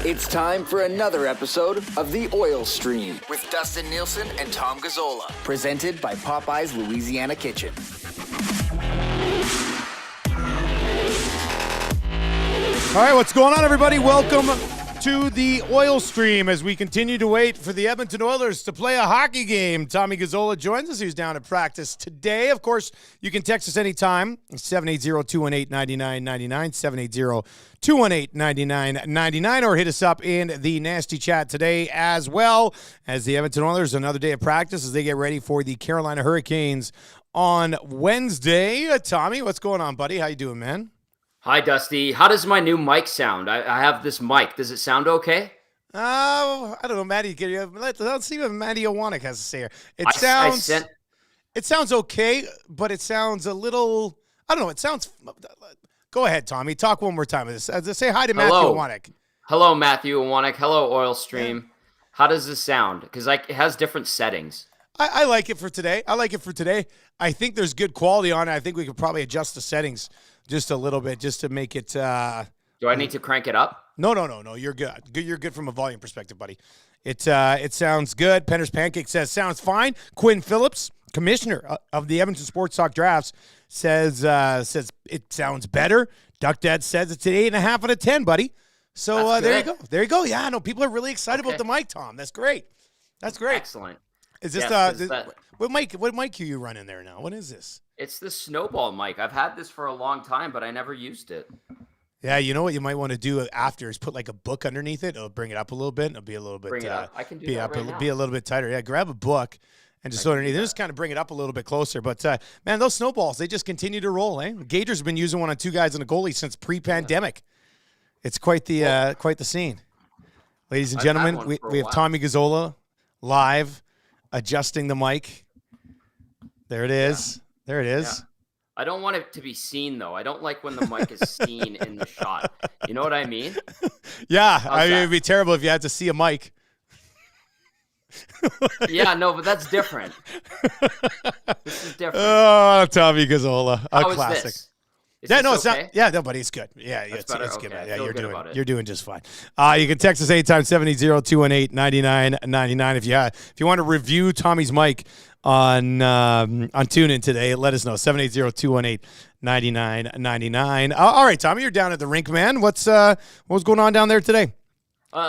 It's time for another episode of The Oil Stream with Dustin Nielson and Tom Gazzola, presented by Popeye's Louisiana Kitchen. All right, what's going on, everybody? Welcome to The Oil Stream as we continue to wait for the Edmonton Oilers to play a hockey game. Tommy Gazzola joins us. He's down at practice today. Of course, you can text us anytime, 780-218-9999, 780-218-9999, or hit us up in the Nasty Chat today as well as the Edmonton Oilers. Another day of practice as they get ready for the Carolina Hurricanes on Wednesday. Tommy, what's going on, buddy? How you doing, man? Hi, Dusty. How does my new mic sound? I have this mic. Does it sound okay? I don't know, Maddie. Let's see what Maddie Owanek has to say here. It sounds okay, but it sounds a little. I don't know. It sounds. Go ahead, Tommy. Talk one more time. Say hi to Matthew Owanek. Hello, Matthew Owanek. Hello, Oil Stream. Yeah. How does this sound? Because it has different settings. I like it for today. I think there's good quality on it. I think we could probably adjust the settings just a little bit, just to make it. Do I need to crank it up? No. You're good. You're good from a volume perspective, buddy. It sounds good. Penner's Pancake says sounds fine. Quinn Phillips, commissioner of the Edmonton Sports Talk Drafts, says it sounds better. Duck Dad says it's an 8.5 out of 10, buddy. So there you go. There you go. Yeah, no, people are really excited about the mic, Tom. That's great. Excellent. Is this what mic are you running there now? What is this? It's the Snowball mic. I've had this for a long time, but I never used it. Yeah, you know what you might want to do after is put like a book underneath it. It'll bring it up a little bit. It'll be a little bit. Bring it up. I can do that right now. Be a little bit tighter. Yeah, grab a book and just underneath. Just kind of bring it up a little bit closer. But man, those snowballs, they just continue to roll. Gator's been using one on two guys and a goalie since pre-pandemic. It's quite the scene, ladies and gentlemen. We have Tommy Gazzola live adjusting the mic. There it is. Yeah. There it is. Yeah. I don't want it to be seen, though. I don't like when the mic is seen in the shot. You know what I mean? Yeah. It'd be terrible if you had to see a mic. Yeah, no, but that's different. This is different. Oh, Tommy Gazzola. A classic. This? It's not. Yeah, no, buddy, it's good. Yeah, it's good. Okay. Yeah, you're doing just fine. You can text us anytime, 780-218-9999. If you want to review Tommy's mic on TuneIn today, let us know, 780-218-9999. All right, Tommy, you're down at the rink, man. What's going on down there today?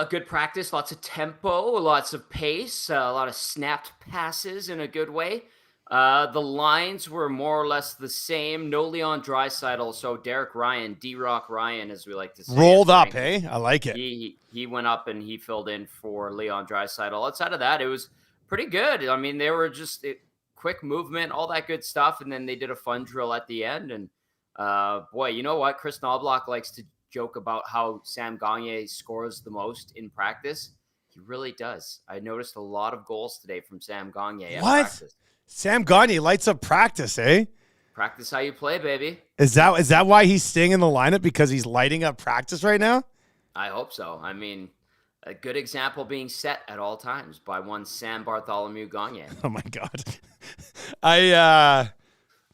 Good practice, lots of tempo, lots of pace, a lot of snapped passes in a good way. The lines were more or less the same. No Leon Draisaitl, so Derek Ryan, D-Rock Ryan, as we like to say. Rolled up, hey? I like it. He went up and he filled in for Leon Draisaitl. Outside of that, it was pretty good. I mean, they were just quick movement, all that good stuff, and then they did a fun drill at the end. And boy, you know what? Chris Knobloch likes to joke about how Sam Gagner scores the most in practice. He really does. I noticed a lot of goals today from Sam Gagner at practice. Sam Gagner lights up practice, eh? Practice how you play, baby. Is that why he's staying in the lineup, because he's lighting up practice right now? I hope so. I mean, a good example being set at all times by one Sam Bartholomew Gagner. Oh my God.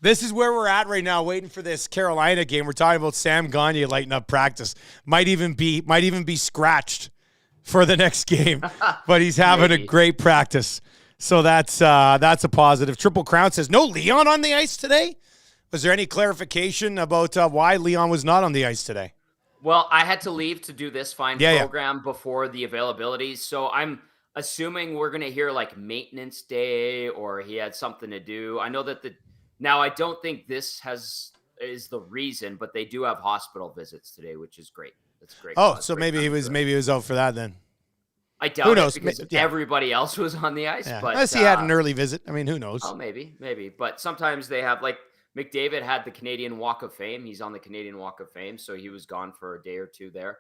This is where we're at right now, waiting for this Carolina game. We're talking about Sam Gagner lighting up practice. Might even be scratched for the next game, but he's having a great practice. So that's a positive. Triple Crown says, no Leon on the ice today? Was there any clarification about why Leon was not on the ice today? Well, I had to leave to do this program before the availability. So I'm assuming we're going to hear like maintenance day, or he had something to do. I know that now I don't think this is the reason, but they do have hospital visits today, which is great. That's great. Oh, so maybe he was out for that then. I doubt it, because everybody else was on the ice. Yeah. But unless he had an early visit. I mean, who knows? Oh, maybe. But sometimes they have, like, McDavid had the Canadian Walk of Fame. He's on the Canadian Walk of Fame, so he was gone for a day or two there.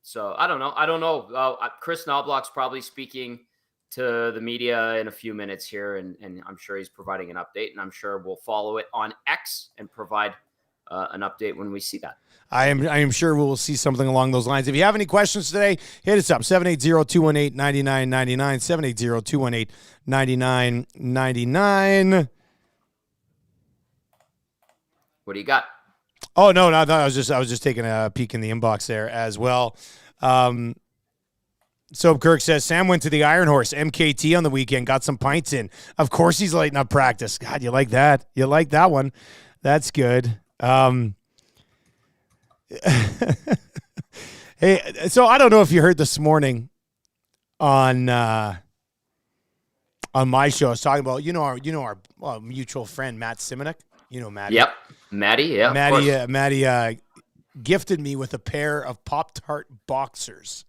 So I don't know. Chris Knobloch's probably speaking to the media in a few minutes here, and I'm sure he's providing an update, and I'm sure we'll follow it on X and provide an update when we see that. I am sure we will see something along those lines. If you have any questions today, hit us up, 780-218-9999, 780-218-9999. What do you got? Oh no, I was just taking a peek in the inbox there as well. So Kirk says Sam went to the Iron Horse MKT on the weekend, got some pints in. Of course he's lighting up practice. God, you like that? You like that one? That's good. Hey, so I don't know if you heard this morning on my show. I was talking about our mutual friend Matt Simonek. You know Matty. Yep, Maddie. Yeah, Maddie gifted me with a pair of Pop-Tart boxers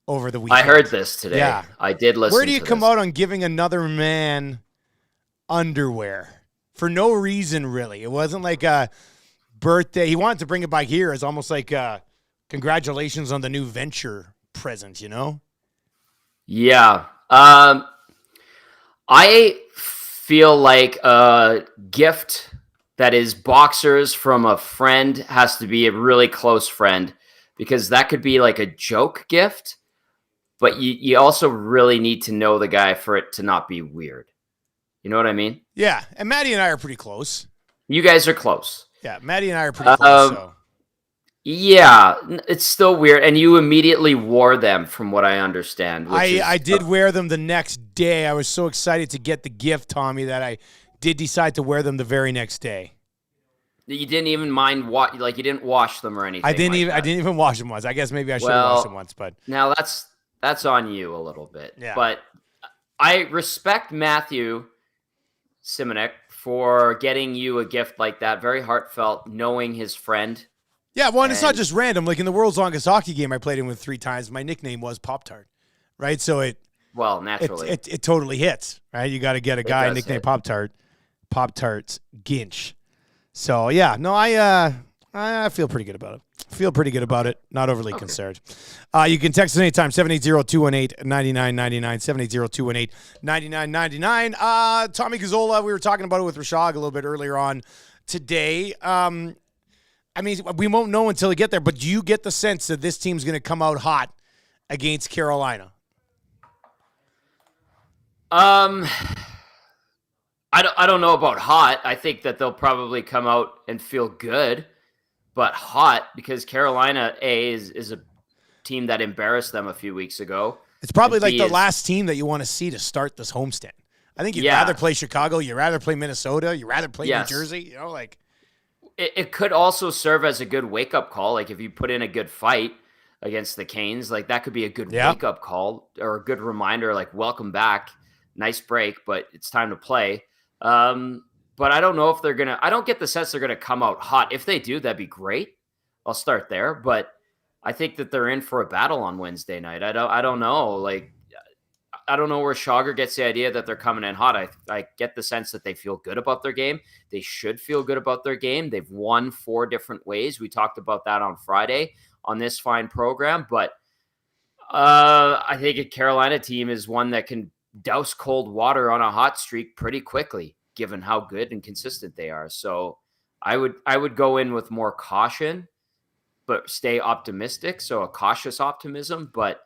over the weekend. I heard this today. Yeah. I did listen. Where do you to come this. out on giving another man underwear for no reason? Really, it wasn't like a birthday. He wanted to bring it back here as almost like congratulations on the new venture present. You know? Yeah. I feel like a gift that is boxers from a friend has to be a really close friend, because that could be like a joke gift, but you also really need to know the guy for it to not be weird. You know what I mean? Yeah. And Maddie and I are pretty close. You guys are close. Yeah. Maddie and I are pretty close. So. Yeah, it's still weird. And you immediately wore them, from what I understand. I did wear them the next day. I was so excited to get the gift, Tommy, that I did decide to wear them the very next day. You didn't even mind you didn't wash them or anything. I didn't even wash them once. I guess maybe I should have washed them once, but now that's on you a little bit. Yeah. But I respect Matthew Simonek for getting you a gift like that. Very heartfelt, knowing his friend. Yeah, well, and it's not just random. Like in the world's longest hockey game I played in with 3 times, my nickname was Pop-Tart, right? So naturally. It totally hits, right? You got to get a guy nicknamed Pop-Tart. Pop-Tart's Ginch. So, yeah, no, I feel pretty good about it. Not overly concerned. You can text us anytime, 780-218-9999, 780-218-9999. Tommy Gazzola, we were talking about it with Rashad a little bit earlier on today. I mean, we won't know until we get there, but do you get the sense that this team's going to come out hot against Carolina? I don't know about hot. I think that they'll probably come out and feel good, but hot because Carolina is a team that embarrassed them a few weeks ago. It's probably like the last team that you want to see to start this homestand. I think you'd rather play Chicago, you'd rather play Minnesota, you'd rather play New Jersey, you know, like. It could also serve as a good wake-up call. Like if you put in a good fight against the Canes, like that could be a good wake-up call or a good reminder, like welcome back, nice break, but it's time to play. But I don't know if I don't get the sense they're going to come out hot. If they do, that'd be great. I'll start there, but I think that they're in for a battle on Wednesday night. I don't know. Like, I don't know where Schauger gets the idea that they're coming in hot. I get the sense that they feel good about their game. They should feel good about their game. They've won 4 different ways. We talked about that on Friday on this fine program. But I think a Carolina team is one that can douse cold water on a hot streak pretty quickly, given how good and consistent they are. So I would go in with more caution, but stay optimistic. So a cautious optimism. But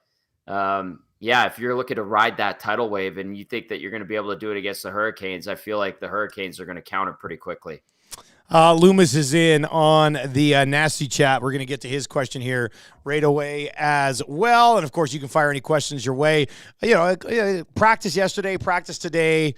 if you're looking to ride that tidal wave and you think that you're going to be able to do it against the Hurricanes, I feel like the Hurricanes are going to counter pretty quickly. Loomis is in on the nasty chat. We're going to get to his question here right away as well. And, of course, you can fire any questions your way. Practice yesterday, practice today,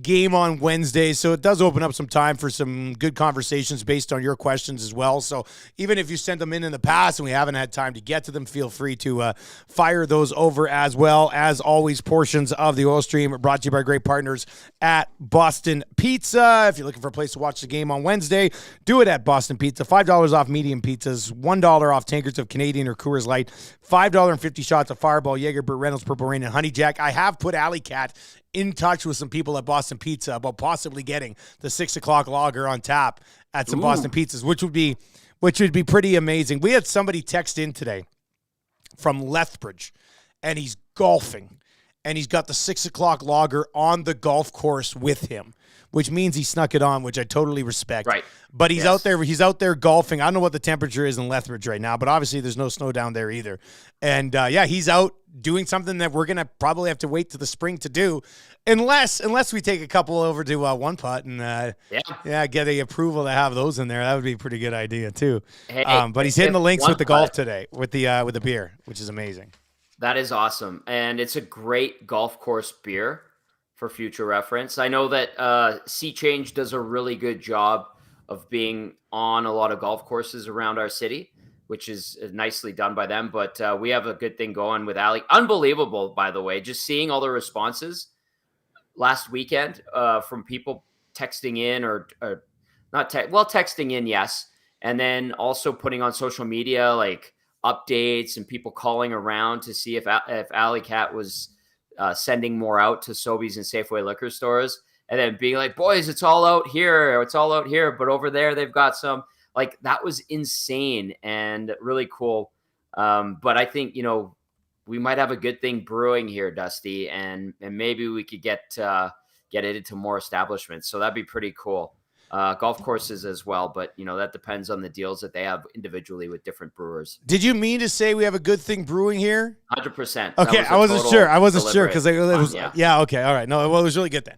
game on Wednesday. So it does open up some time for some good conversations based on your questions as well. So even if you sent them in the past and we haven't had time to get to them, feel free to fire those over as well. As always, portions of the Oil Stream are brought to you by great partners at Boston Pizza. If you're looking for a place to watch the game on Wednesday, do it at Boston Pizza. $5 off medium pizzas, $1 off tankards of Canadian or Coors Light, $5.50 shots of Fireball, Jaeger, Burt Reynolds, Purple Rain, and Honey Jack. I have put Alley Cat in touch with some people at Boston Pizza about possibly getting the 6 o'clock lager on tap at some Boston Pizzas, which would be pretty amazing. We had somebody text in today from Lethbridge, and he's golfing, and he's got the 6 o'clock lager on the golf course with him, which means he snuck it on, which I totally respect. Right. But he's out there. He's out there golfing. I don't know what the temperature is in Lethbridge right now, but obviously there's no snow down there either. And he's out doing something that we're gonna probably have to wait to the spring to do, unless we take a couple over to One Putt and get the approval to have those in there. That would be a pretty good idea too. Hey, but he's hitting the links with the Putt golf today with the beer, which is amazing. That is awesome. And it's a great golf course beer for future reference. I know that Sea Change does a really good job of being on a lot of golf courses around our city, which is nicely done by them. But we have a good thing going with Ali. Unbelievable, by the way, just seeing all the responses last weekend from people texting in or not texting in, yes. And then also putting on social media, like updates and people calling around to see if Alley Cat was sending more out to Sobeys and Safeway liquor stores, and then being like, boys, it's all out here. It's all out here. But over there, they've got some. Like, that was insane and really cool. But I think, we might have a good thing brewing here, Dusty, and maybe we could get it into more establishments. So that'd be pretty cool. Golf courses as well, but that depends on the deals that they have individually with different brewers. Did you mean to say we have a good thing brewing here? 100%. Okay, I wasn't sure because it was yeah. Okay, all right. No, well, it was really good then.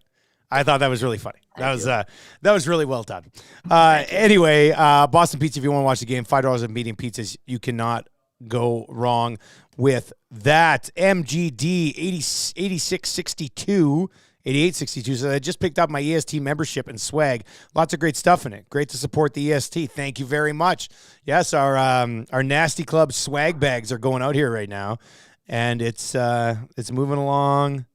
I thought that was really funny. That was really well done. Anyway, Boston Pizza. If you want to watch the game, $5 of medium pizzas. You cannot go wrong with that. MGD 8662. 8862. So I just picked up my EST membership and swag. Lots of great stuff in it. Great to support the EST. Thank you very much. Yes, our Nasty Club swag bags are going out here right now, and it's moving along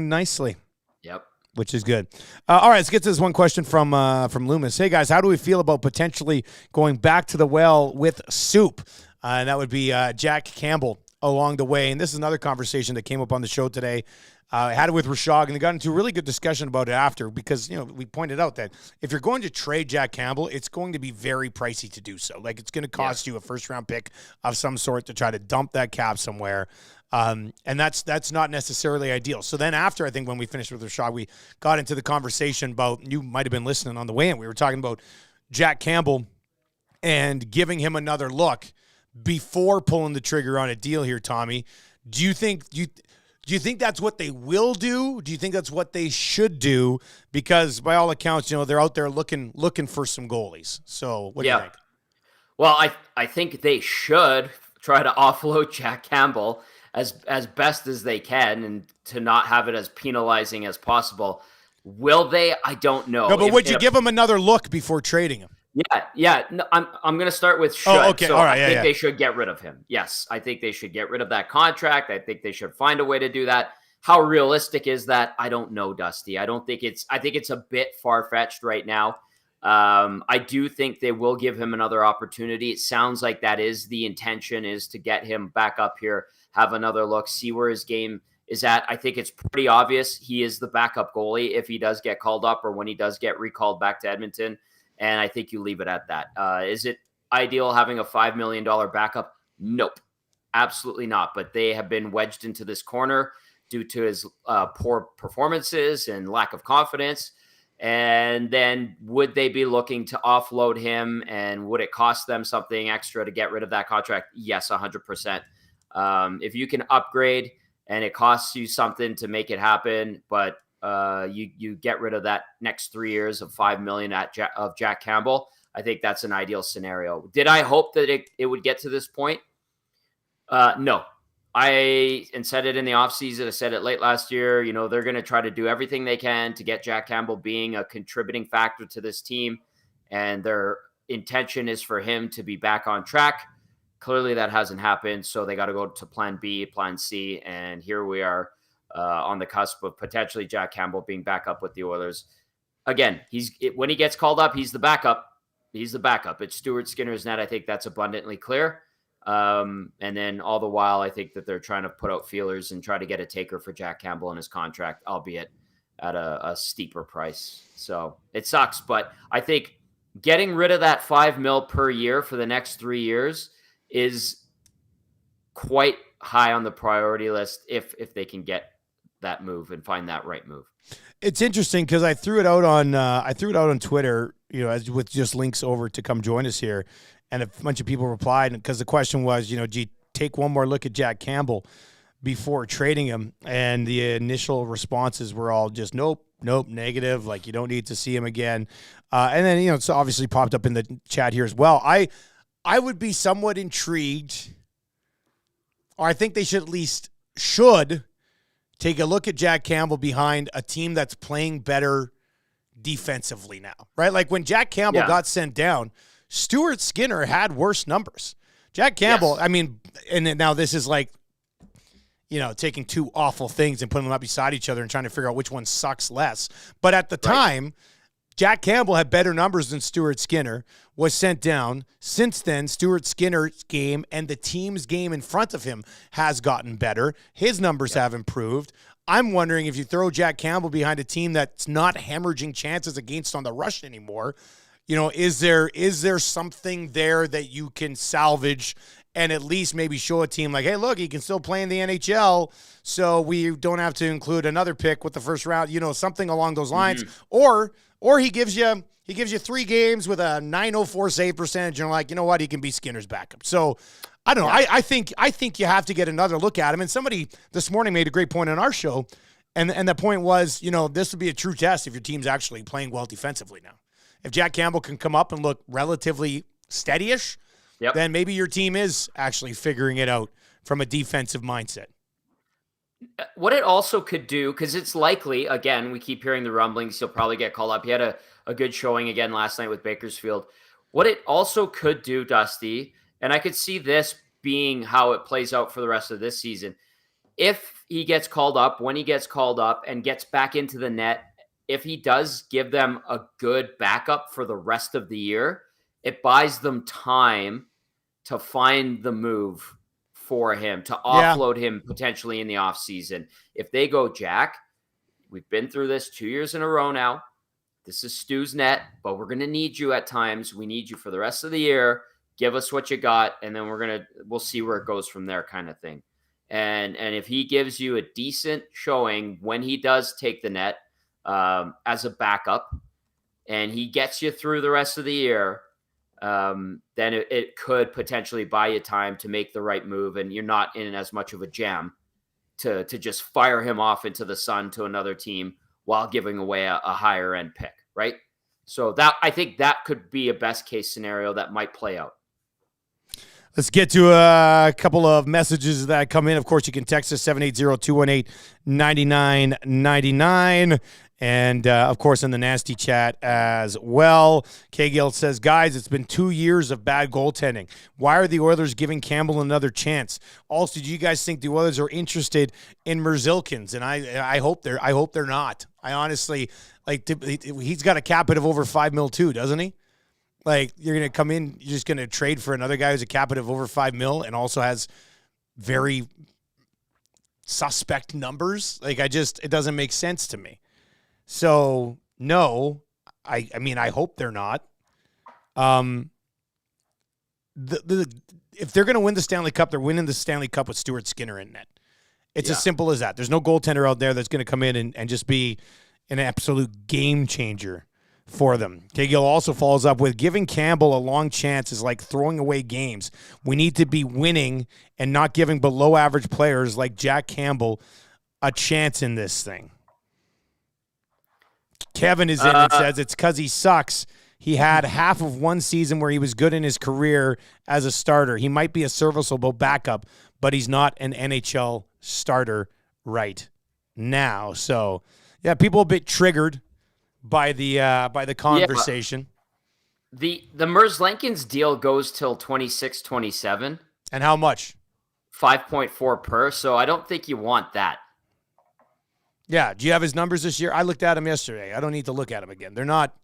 nicely. Yep. Which is good. All right, let's get to this one question from Loomis. Hey guys, how do we feel about potentially going back to the well with Soup? And that would be Jack Campbell along the way. And this is another conversation that came up on the show today. I had it with Rashog, and they got into a really good discussion about it after because, we pointed out that if you're going to trade Jack Campbell, it's going to be very pricey to do so. Like, it's going to cost you a first-round pick of some sort to try to dump that cap somewhere. And that's not necessarily ideal. So then after, I think when we finished with Rashog, we got into the conversation about, you might have been listening on the way in, we were talking about Jack Campbell and giving him another look before pulling the trigger on a deal here, Tommy. Do you think that's what they will do? Do you think that's what they should do? Because by all accounts, they're out there looking for some goalies. So what do you think? Well, I think they should try to offload Jack Campbell as best as they can and to not have it as penalizing as possible. Will they? I don't know. No, but would you give him another look before trading him? Yeah. No, I'm going to start with should. Oh, okay. So all right. I think they should get rid of him. Yes, I think they should get rid of that contract. I think they should find a way to do that. How realistic is that? I don't know, Dusty. I think it's a bit far-fetched right now. I do think they will give him another opportunity. It sounds like that is the intention, is to get him back up here, have another look, see where his game is at. I think it's pretty obvious he is the backup goalie if he does get called up or when he does get recalled back to Edmonton. And I think you leave it at that. Is it ideal having a $5 million backup? Nope, absolutely not. But they have been wedged into this corner due to his poor performances and lack of confidence. And then would they be looking to offload him, and would it cost them something extra to get rid of that contract? Yes, 100%. If you can upgrade and it costs you something to make it happen, but you get rid of that next 3 years of $5 million of Jack Campbell, I think that's an ideal scenario. Did I hope that it would get to this point? No. I said it in the offseason. I said it late last year. They're going to try to do everything they can to get Jack Campbell being a contributing factor to this team, and their intention is for him to be back on track. Clearly that hasn't happened, so they got to go to plan B, plan C, and here we are on the cusp of potentially Jack Campbell being back up with the Oilers. Again, when he gets called up, he's the backup. He's the backup. It's Stuart Skinner's net. I think that's abundantly clear. And then all the while, I think that they're trying to put out feelers and try to get a taker for Jack Campbell in his contract, albeit at a steeper price. So it sucks, but I think getting rid of that $5 million per year for the next 3 years is quite high on the priority list if they can get that move and find that right move. It's interesting because I threw it out on Twitter, as with just links over to come join us here, and a bunch of people replied because the question was, do you take one more look at Jack Campbell before trading him? And the initial responses were all just nope, negative. Like, you don't need to see him again. And then it's obviously popped up in the chat here as well. I would be somewhat intrigued, or I think they should take a look at Jack Campbell behind a team that's playing better defensively now, right? Like when Jack Campbell got sent down, Stuart Skinner had worse numbers. Jack Campbell, yes. And now this is like, taking two awful things and putting them up beside each other and trying to figure out which one sucks less. But at the time, Jack Campbell had better numbers than Stuart Skinner, was sent down. Since then, Stuart Skinner's game and the team's game in front of him has gotten better. His numbers have improved. I'm wondering if you throw Jack Campbell behind a team that's not hemorrhaging chances against on the rush anymore, is there something there that you can salvage and at least maybe show a team like, hey, look, he can still play in the NHL, so we don't have to include another pick with the first round, something along those lines. Mm-hmm. Or he gives you 3 games with a .904 save percentage, and you're like, you know what, he can be Skinner's backup. So I don't know. I think you have to get another look at him. And somebody this morning made a great point on our show, and the point was, this would be a true test if your team's actually playing well defensively now. If Jack Campbell can come up and look relatively steady-ish, then maybe your team is actually figuring it out from a defensive mindset. What it also could do, because it's likely, again, we keep hearing the rumblings, he'll probably get called up. He had a good showing again last night with Bakersfield. What it also could do, Dusty, and I could see this being how it plays out for the rest of this season, if he gets called up, when he gets called up and gets back into the net, if he does give them a good backup for the rest of the year, it buys them time to find the move for him, to offload him potentially in the offseason. If they go, Jack, we've been through this 2 years in a row now. This is Stu's net, but we're going to need you at times. We need you for the rest of the year. Give us what you got, and then we'll see where it goes from there, kind of thing. And if he gives you a decent showing when he does take the net as a backup, and he gets you through the rest of the year, then it could potentially buy you time to make the right move, and you're not in as much of a jam to just fire him off into the sun to another team while giving away a higher end pick, right? So I think that could be a best case scenario that might play out. Let's get to a couple of messages that come in. Of course, you can text us 780-218-9999. And, of course, in the nasty chat as well. K-Gill says, guys, it's been 2 years of bad goaltending. Why are the Oilers giving Campbell another chance? Also, do you guys think the Oilers are interested in Merzlikins? And I hope they're not. I honestly, he's got a cap of over $5 million too, doesn't he? Like, you're going to come in, you're just going to trade for another guy who's a cap of over $5 million and also has very suspect numbers. It doesn't make sense to me. So, no, I hope they're not. If they're going to win the Stanley Cup, they're winning the Stanley Cup with Stuart Skinner in net. It's as simple as that. There's no goaltender out there that's going to come in and just be an absolute game changer for them. K-Gill also follows up with, giving Campbell a long chance is like throwing away games. We need to be winning and not giving below average players like Jack Campbell a chance in this thing. Kevin is in and says it's because he sucks. He had half of one season where he was good in his career as a starter. He might be a serviceable backup, but he's not an NHL starter right now. So, yeah, people a bit triggered by the conversation. Yeah. The Merzlikins deal goes till 26-27. And how much? 5.4 per. So I don't think you want that. Yeah. Do you have his numbers this year? I looked at him yesterday. I don't need to look at him again. They're not.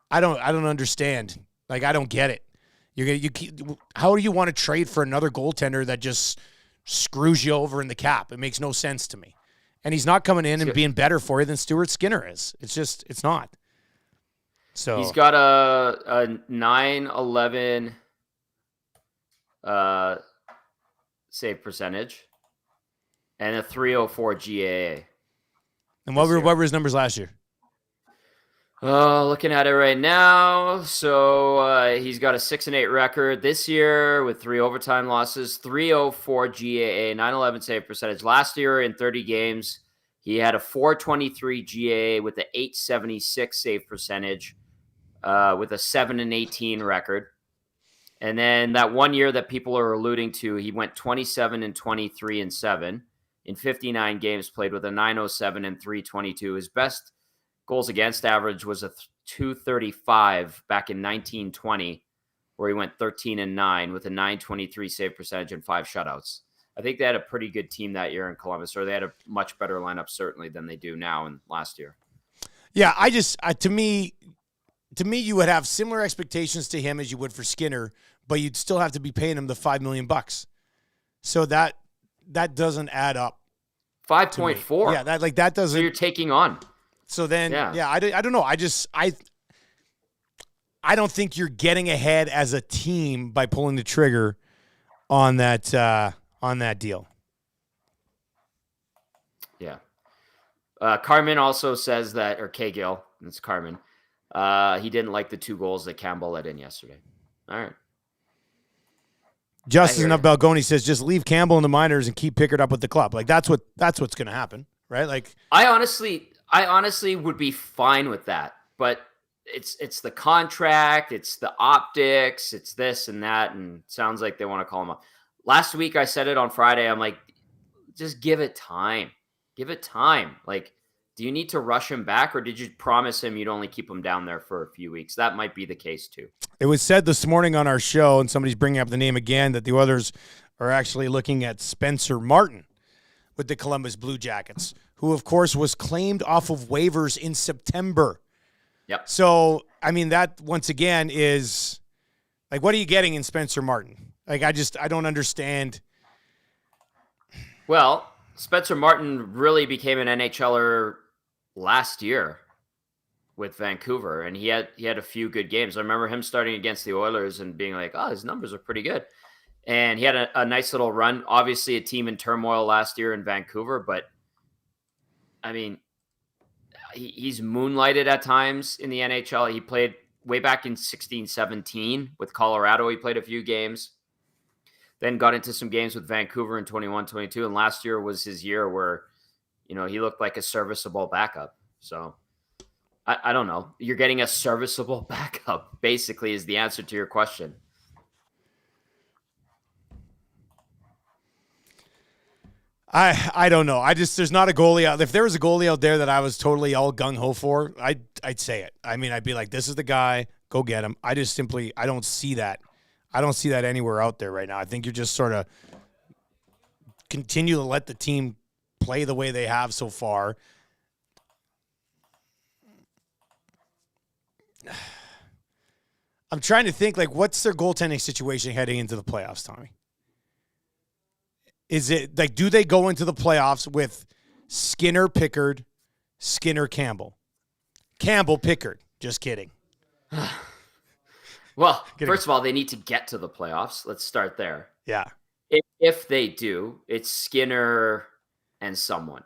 I don't understand. Like, I don't get it. How do you want to trade for another goaltender that just screws you over in the cap? It makes no sense to me. And he's not coming in and being better for you than Stuart Skinner is. It's not. So he's got a 9-11 save percentage and a 304 GAA. And what were his numbers last year? Looking at it right now. So he's got a 6-8 record this year with 3 overtime losses, 304 GAA, 911 save percentage. Last year in 30 games, he had a 423 GAA with an 876 save percentage, with a 7-18 record. And then that one year that people are alluding to, he went 27-23-7 in 59 games played with a 907 and 322. His best goals against average was a 235 back in 1920, where he went 13-9 with a 923 save percentage and 5 shutouts. I think they had a pretty good team that year in Columbus, or they had a much better lineup certainly than they do now and last year. Yeah, to me, you would have similar expectations to him as you would for Skinner, but you'd still have to be paying him the $5 million. So that doesn't add up. 5.4. Yeah, that doesn't. So you're taking on. So then, I don't know. I don't think you're getting ahead as a team by pulling the trigger on that deal. Yeah. Carmen also says that, or K. Gill, it's Carmen. He didn't like the 2 goals that Campbell let in yesterday. All right. Justin Balgoni says, just leave Campbell in the minors and keep Pickard up with the club. Like that's what's going to happen, right? Like I honestly would be fine with that, but it's the contract, it's the optics, it's this and that, and it sounds like they want to call him up. Last week I said it on Friday. I'm like, just give it time. Give it time. Like, do you need to rush him back, or did you promise him you'd only keep him down there for a few weeks? That might be the case too. It was said this morning on our show, and somebody's bringing up the name again, that the Oilers are actually looking at Spencer Martin with the Columbus Blue Jackets, who, of course, was claimed off of waivers in September. Yep. So, I mean, that, once again, is, like, what are you getting in Spencer Martin? Like, I don't understand. Well, Spencer Martin really became an NHLer last year with Vancouver, and he had a few good games. I remember him starting against the Oilers and being like, oh, his numbers are pretty good. And he had a nice little run. Obviously a team in turmoil last year in Vancouver, but I mean, he's moonlighted at times in the NHL. He played way back in 16-17 with Colorado. He played a few games, then got into some games with Vancouver in 21-22. And last year was his year where, he looked like a serviceable backup. So I don't know. You're getting a serviceable backup, basically, is the answer to your question. I don't know. There's not a goalie out. If there was a goalie out there that I was totally all gung-ho for, I'd say it. I mean, I'd be like, this is the guy, go get him. I don't see that. I don't see that anywhere out there right now. I think you're just sort of continue to let the team play the way they have so far. I'm trying to think, like, what's their goaltending situation heading into the playoffs, Tommy? Is it, like, do they go into the playoffs with Skinner, Pickard, Skinner, Campbell? Campbell, Pickard. Just kidding. Well, first of all, they need to get to the playoffs. Let's start there. Yeah. If they do, it's Skinner and someone.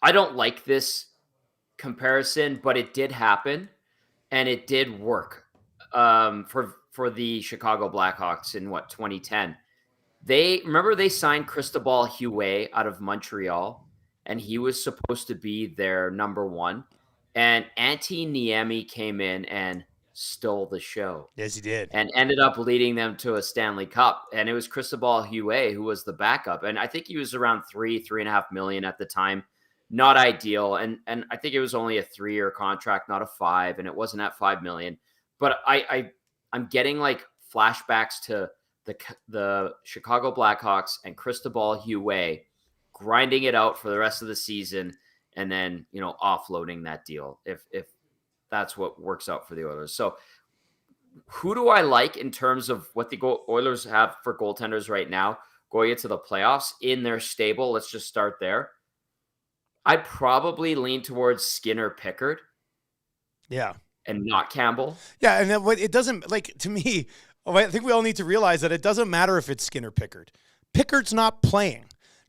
I don't like this comparison, but it did happen, and it did work for the Chicago Blackhawks in 2010. They signed Cristobal Huet out of Montreal, and he was supposed to be their number 1. And Antti Niemi came in and stole the show. Yes, he did. And ended up leading them to a Stanley Cup. And it was Cristobal Huet who was the backup. And I think he was around $3.5 million at the time. Not ideal. And I think it was only a 3-year contract, not a 5. And it wasn't at $5 million. But I'm getting like flashbacks to the Chicago Blackhawks and Cristobal Huet grinding it out for the rest of the season, and then, offloading that deal if that's what works out for the Oilers. So who do I like in terms of what the Oilers have for goaltenders right now going into the playoffs in their stable? Let's just start there. I'd probably lean towards Skinner, Pickard. Yeah. And not Campbell. Yeah, and it doesn't, like, to me, I think we all need to realize that it doesn't matter if it's Skinner, Pickard. Pickard's not playing.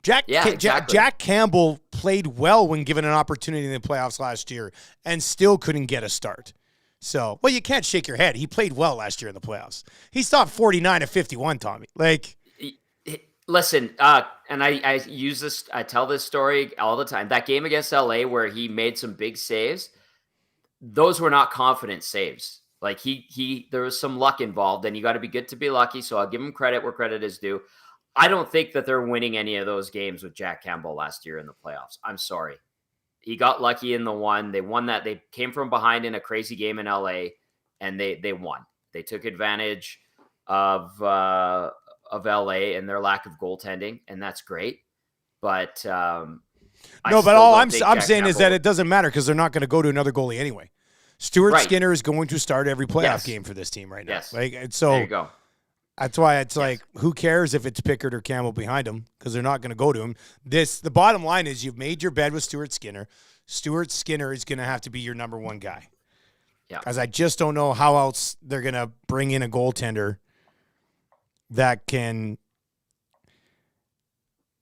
Exactly. Jack Campbell played well when given an opportunity in the playoffs last year and still couldn't get a start. So, well, you can't shake your head. He played well last year in the playoffs. He stopped 49 of 51, Tommy. Like, listen, and I use this, I tell this story all the time. That game against LA where he made some big saves, those were not confident saves. Like there was some luck involved, and you got to be good to be lucky. So I'll give him credit where credit is due. I don't think that they're winning any of those games with Jack Campbell last year in the playoffs. I'm sorry. He got lucky in the one. They won that. They came from behind in a crazy game in LA, and they won. They took advantage of LA and their lack of goaltending, and that's great. But all I'm saying is that it doesn't matter because they're not going to go to another goalie anyway. Stuart Skinner is going to start every playoff game for this team right now. Yes. So there you go. That's why it's like, who cares if it's Pickard or Campbell behind him because they're not going to go to him. The bottom line is you've made your bed with Stuart Skinner. Stuart Skinner is going to have to be your number one guy. Yeah. Because I just don't know how else they're going to bring in a goaltender that can,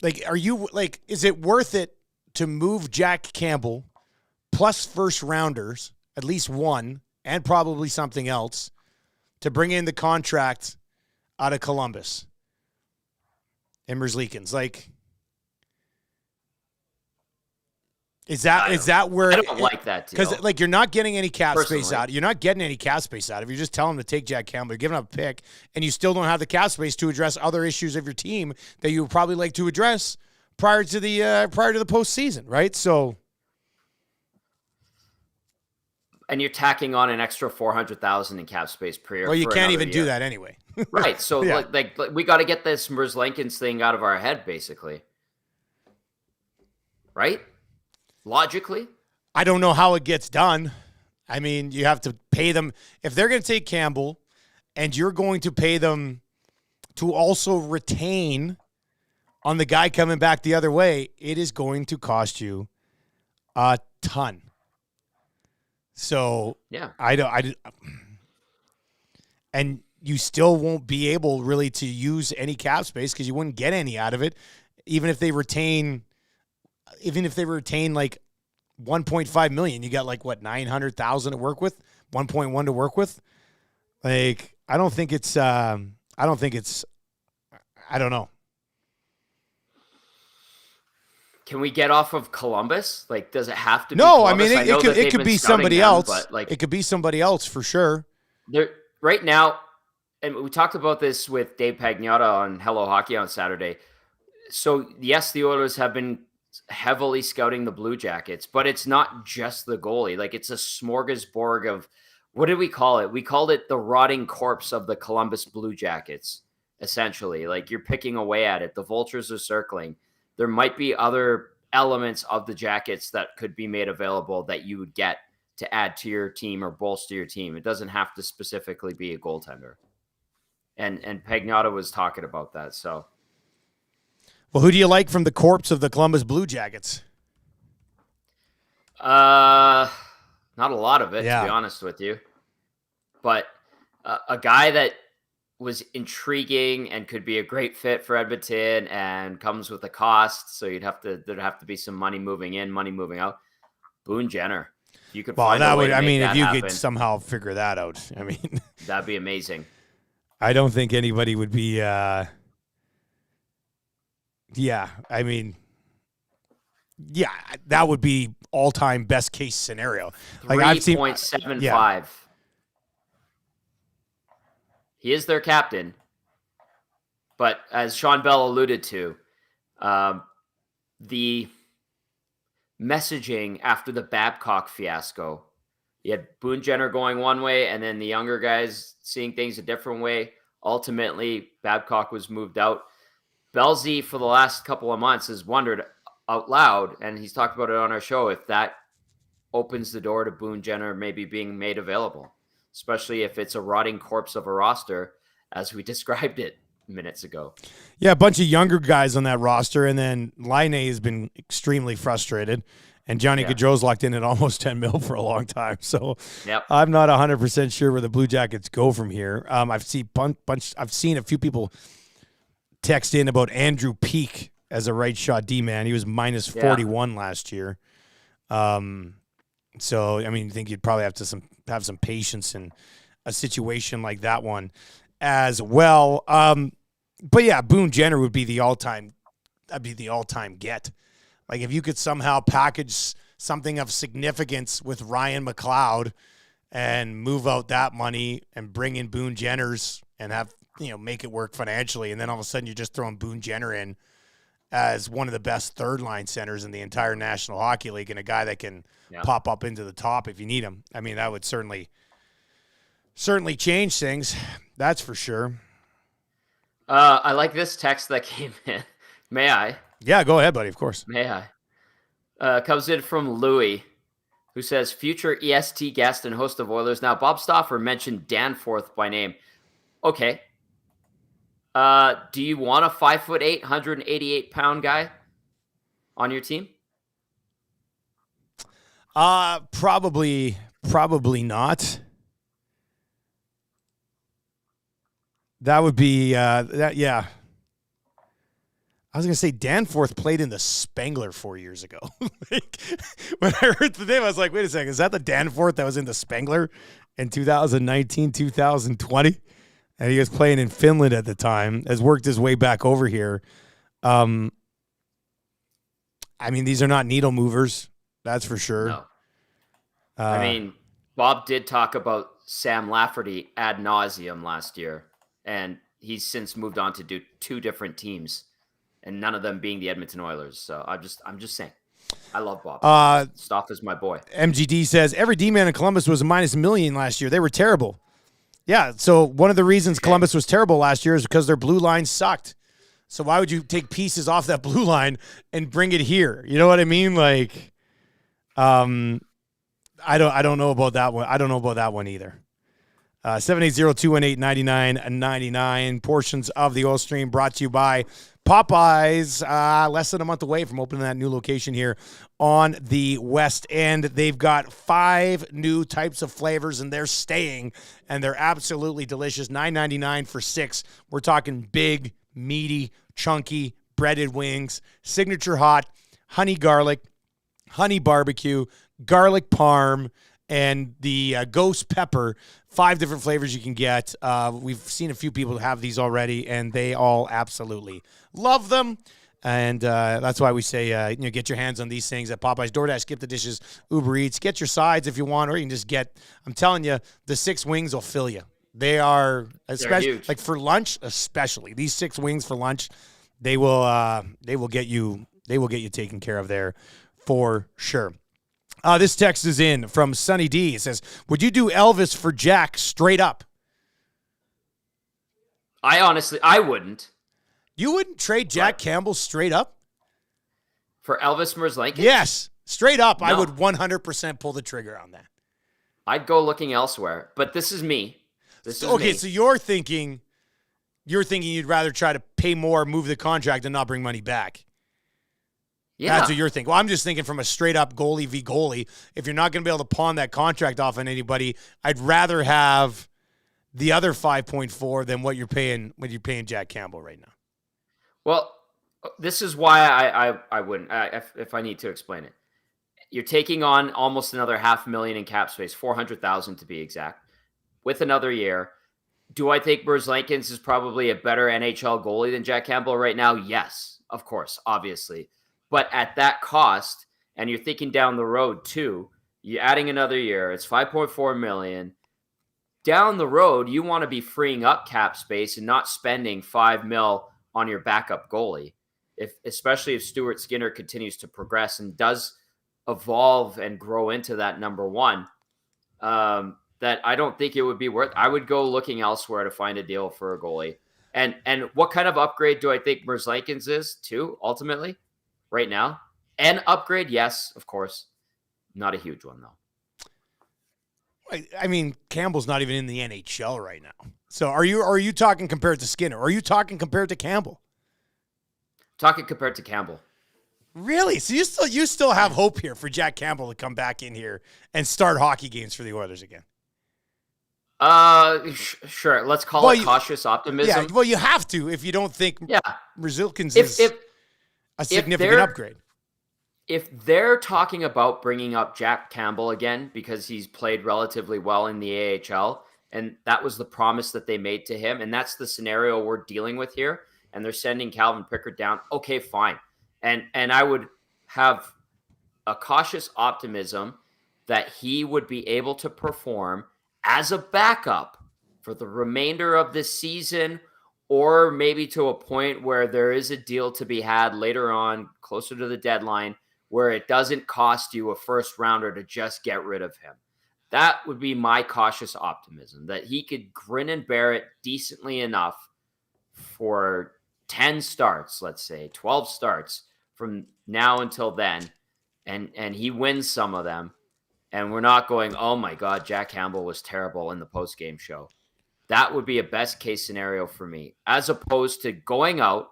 is it worth it to move Jack Campbell plus first rounders, at least one, and probably something else, to bring in the contract out of Columbus and Merzlikins? Like, is that where I don't like that deal? Because like you're not getting any cap space out. You're not getting any cap space out of. You're just telling them to take Jack Campbell. You're giving up a pick, and you still don't have the cap space to address other issues of your team that you would probably like to address prior to the postseason, right? So. And you're tacking on an extra $400,000 in cap space per year. Well, you can't even do that anyway. Right. So like we got to get this Merzlikins thing out of our head, basically. Right? Logically. I don't know how it gets done. I mean, you have to pay them. If they're going to take Campbell and you're going to pay them to also retain on the guy coming back the other way, it is going to cost you a ton. So yeah, and you still won't be able really to use any cap space because you wouldn't get any out of it, even if they retain like $1.5 million. You got like what, $900,000 to work with, 1.1 to work with. Like I don't know. Can we get off of Columbus? Like, does it have to be No, Columbus? I mean, it could be somebody else. But like, it could be somebody else for sure. Right now, and we talked about this with Dave Pagnotta on Hello Hockey on Saturday. So, yes, the Oilers have been heavily scouting the Blue Jackets, but it's not just the goalie. Like, it's a smorgasbord of, what did we call it? We called it the rotting corpse of the Columbus Blue Jackets, essentially. Like, you're picking away at it. The vultures are circling. There might be other elements of the Jackets that could be made available that you would get to add to your team or bolster your team. It doesn't have to specifically be a goaltender. And Pagnotta was talking about that. So, well, who do you like from the corpse of the Columbus Blue Jackets? Not a lot of it, to be honest with you. But a guy that was intriguing and could be a great fit for Edmonton and comes with a cost. So there'd have to be some money moving in, money moving out. Boone Jenner. You could find a way to make that if you happen. could somehow figure that out, I mean, that'd be amazing. I don't think anybody would be, I mean, that would be all-time best case scenario. Like 3.75. He is their captain. But as Sean Bell alluded to, the messaging after the Babcock fiasco, you had Boone Jenner going one way and then the younger guys seeing things a different way. Ultimately, Babcock was moved out. Belzy, for the last couple of months, has wondered out loud, and he's talked about it on our show, if that opens the door to Boone Jenner maybe being made available, especially if it's a rotting corpse of a roster, as we described it minutes ago. Yeah, a bunch of younger guys on that roster, and then Laine has been extremely frustrated, and Johnny Gaudreau's locked in at almost $10 million for a long time. So I'm not 100% sure where the Blue Jackets go from here. I've seen a few people text in about Andrew Peak as a right shot D-man. He was minus 41 last year. So, I mean, I think you'd probably have to have some patience in a situation like that one as well. But yeah, Boone Jenner would be the all-time get. Like if you could somehow package something of significance with Ryan McLeod and move out that money and bring in Boone Jenners and have, make it work financially. And then all of a sudden you're just throwing Boone Jenner in as one of the best third line centers in the entire National Hockey League and a guy that can pop up into the top if you need him. I mean, that would certainly change things. That's for sure. I like this text that came in. May I? Yeah, go ahead, buddy. Of course. May I? Comes in from Louis, who says, future EST guest and host of Oilers Now. Bob Stauffer mentioned Danforth by name. Okay. Do you want a 5'8", 188-pound guy on your team? Probably not. That would be that. Yeah. I was going to say Danforth played in the Spengler 4 years ago. When I heard the name, I was like, wait a second. Is that the Danforth that was in the Spengler in 2019, 2020? And he was playing in Finland at the time, has worked his way back over here. I mean, these are not needle movers. That's for sure. No. I mean, Bob did talk about Sam Lafferty ad nauseum last year, and he's since moved on to do two different teams, and none of them being the Edmonton Oilers. So I'm just saying, I love Bob. Stoff is my boy. MGD says every D-man in Columbus was a minus $1 million last year. They were terrible. Yeah, so one of the reasons Columbus was terrible last year is because their blue line sucked. So why would you take pieces off that blue line and bring it here? You know what I mean? Like, I don't know about that one. I don't know about that one either. 780-218-9999. Portions of the Oil Stream brought to you by Popeyes. Less than a month away from opening that new location here on the West End. They've got 5 new types of flavors, and they're staying, and they're absolutely delicious. $9.99 for 6. We're talking big, meaty, chunky, breaded wings, signature hot, honey garlic, honey barbecue, garlic parm, and the ghost pepper. 5 different flavors you can get. We've seen a few people have these already, and they all absolutely love them. And that's why we say, get your hands on these things at Popeyes, DoorDash, Skip the Dishes, Uber Eats. Get your sides if you want, or you can just get, I'm telling you, the 6 wings will fill you. They are, especially like for lunch, especially these 6 wings for lunch, they will get you taken care of there for sure. This text is in from Sunny D. It says, would you do Elvis for Jack straight up? I wouldn't. You wouldn't trade Jack Campbell straight up? For Elvis Merzlikins? Yes. Straight up, no. I would 100% pull the trigger on that. I'd go looking elsewhere. But this is me. So you're thinking you'd rather try to pay more, move the contract, and not bring money back. Yeah. That's what you're thinking. Well, I'm just thinking from a straight-up goalie v. goalie. If you're not going to be able to pawn that contract off on anybody, I'd rather have the other 5.4 than what you're paying Jack Campbell right now. Well, this is why I wouldn't, if I need to explain it. You're taking on almost another $500,000 in cap space, $400,000 to be exact, with another year. Do I think Merzlikins is probably a better NHL goalie than Jack Campbell right now? Yes, of course, obviously. But at that cost, and you're thinking down the road too, you're adding another year, it's $5.4 million. Down the road, you want to be freeing up cap space and not spending $5 million on your backup goalie, especially if Stuart Skinner continues to progress and does evolve and grow into that number one. That I don't think it would be worth. I would go looking elsewhere to find a deal for a goalie. And what kind of upgrade do I think Merzlikins is too? Ultimately, right now, an upgrade, yes, of course, not a huge one though. I mean, Campbell's not even in the NHL right now. So are you talking compared to Skinner? Or are you talking compared to Campbell? Talking compared to Campbell. Really? So you still have hope here for Jack Campbell to come back in here and start hockey games for the Oilers again? Sure. Let's call it cautious optimism. Yeah, well, you have to if you don't think Merzlikins is a significant upgrade. If they're talking about bringing up Jack Campbell again because he's played relatively well in the AHL, and that was the promise that they made to him, and that's the scenario we're dealing with here, and they're sending Calvin Pickard down, okay, fine. And I would have a cautious optimism that he would be able to perform as a backup for the remainder of this season, or maybe to a point where there is a deal to be had later on, closer to the deadline, where it doesn't cost you a first rounder to just get rid of him. That would be my cautious optimism, that he could grin and bear it decently enough for 10 starts, let's say 12 starts from now until then. And he wins some of them. And we're not going, oh my God, Jack Campbell was terrible in the post-game show. That would be a best case scenario for me, as opposed to going out,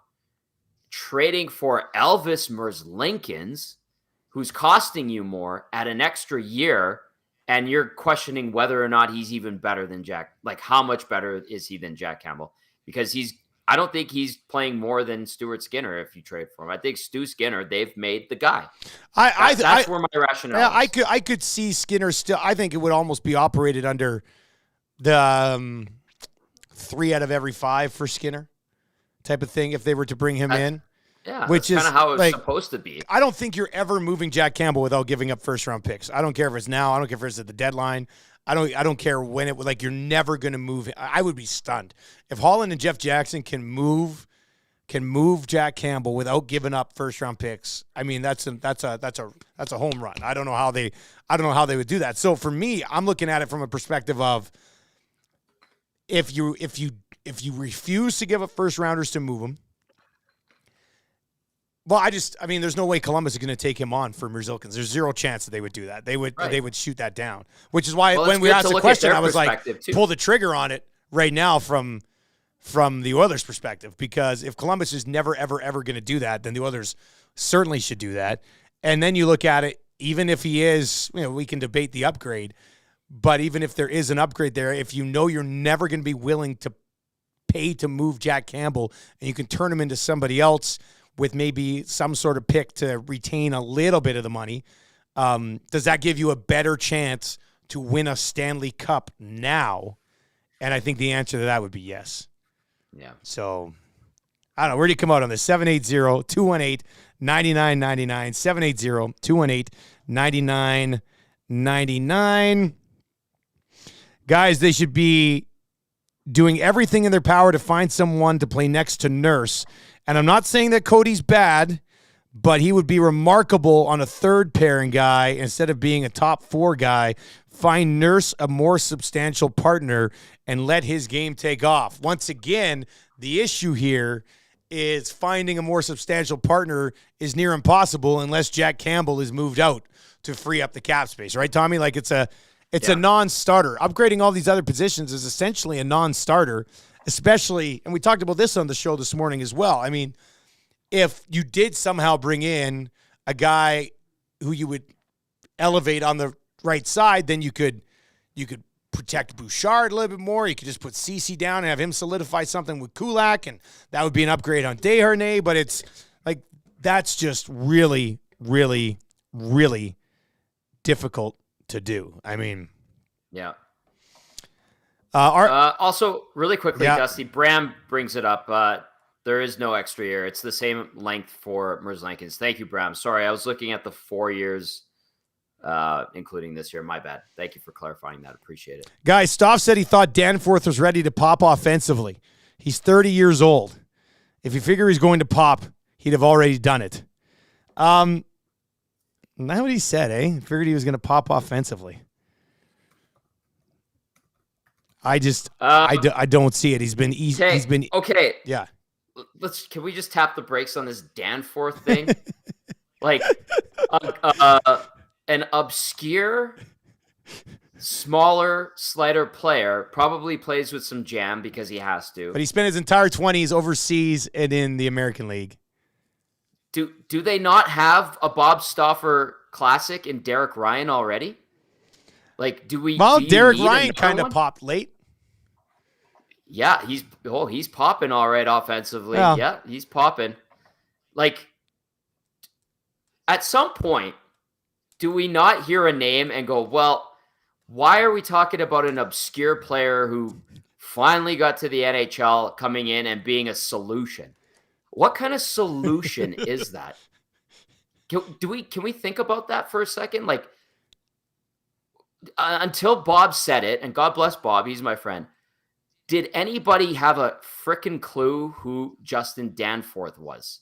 trading for Elvis Merzlikins, who's costing you more at an extra year, and you're questioning whether or not he's even better than Jack. Like, how much better is he than Jack Campbell? Because I don't think he's playing more than Stuart Skinner if you trade for him. I think Stu Skinner, they've made the guy. That's where my rationale is. I could see Skinner still. I think it would almost be operated under the 3 out of every 5 for Skinner type of thing if they were to bring him in. Yeah, which is kind of how it's supposed to be. I don't think you're ever moving Jack Campbell without giving up first-round picks. I don't care if it's now. I don't care if it's at the deadline. I don't care when it. Like, you're never going to move him. I would be stunned if Holland and Jeff Jackson can move Jack Campbell without giving up first-round picks. I mean, that's a home run. I don't know how they would do that. So for me, I'm looking at it from a perspective of if you refuse to give up first-rounders to move him. Well, I mean, there's no way Columbus is going to take him on for Merzlikins. There's zero chance that they would do that. They would shoot that down, which is why when we asked the question, I was like, pull the trigger on it right now from the Oilers' perspective, because if Columbus is never, ever, ever going to do that, then the Oilers certainly should do that. And then you look at it, even if he is, we can debate the upgrade, but even if there is an upgrade there, if you know you're never going to be willing to pay to move Jack Campbell and you can turn him into somebody else with maybe some sort of pick to retain a little bit of the money, does that give you a better chance to win a Stanley Cup now? And I think the answer to that would be yes. Yeah. So, I don't know. Where do you come out on this? 780-218-9999. 780-218-9999. Guys, they should be doing everything in their power to find someone to play next to Nurse. And I'm not saying that Cody's bad, but he would be remarkable on a third pairing guy instead of being a top 4 guy. Find Nurse a more substantial partner and let his game take off. Once again, the issue here is finding a more substantial partner is near impossible unless Jack Campbell is moved out to free up the cap space. Right, Tommy? Like, it's a non-starter. Upgrading all these other positions is essentially a non-starter. Especially, and we talked about this on the show this morning as well. I mean, if you did somehow bring in a guy who you would elevate on the right side, then you could protect Bouchard a little bit more. You could just put Ceci down and have him solidify something with Kulak, and that would be an upgrade on Desharnais. But it's like, that's just really, really, really difficult to do. I mean, yeah. Also, really quickly, Dusty, Bram brings it up. There is no extra year. It's the same length for Merzlikins. Thank you, Bram. Sorry, I was looking at the 4 years, including this year. My bad. Thank you for clarifying that. Appreciate it. Guys, Stoff said he thought Danforth was ready to pop offensively. He's 30 years old. If you figure he's going to pop, he'd have already done it. Not what he said, eh? Figured he was going to pop offensively. I don't see it. He's been easy. Okay, he's been okay. Yeah. Can we just tap the brakes on this Danforth thing? Like, an obscure, smaller slider player probably plays with some jam because he has to. But he spent his entire 20s overseas and in the American League. Do they not have a Bob Stauffer classic in Derek Ryan already? Like, do we? Well, do Derek Ryan kind of popped late. Yeah, he's popping all right offensively. Well, yeah, he's popping. Like, at some point, do we not hear a name and go, well, why are we talking about an obscure player who finally got to the NHL coming in and being a solution? What kind of solution is that? Can we think about that for a second? Like, until Bob said it, and God bless Bob, he's my friend. Did anybody have a frickin' clue who Justin Danforth was?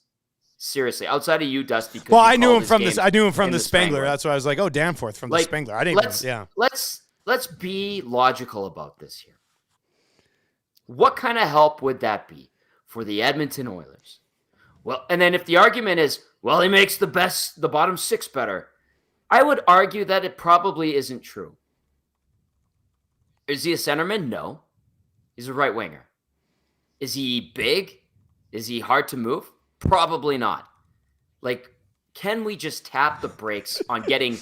Seriously, outside of you, Dusty. Well, I knew him from this. I knew him from the Spengler. That's why I was like, "Oh, Danforth from the Spengler." I didn't. Let's be logical about this here. What kind of help would that be for the Edmonton Oilers? Well, and then if the argument is, well, he makes the bottom six better, I would argue that it probably isn't true. Is he a centerman? No. He's a right winger. Is he big? Is he hard to move? Probably not. Like, can we just tap the brakes on getting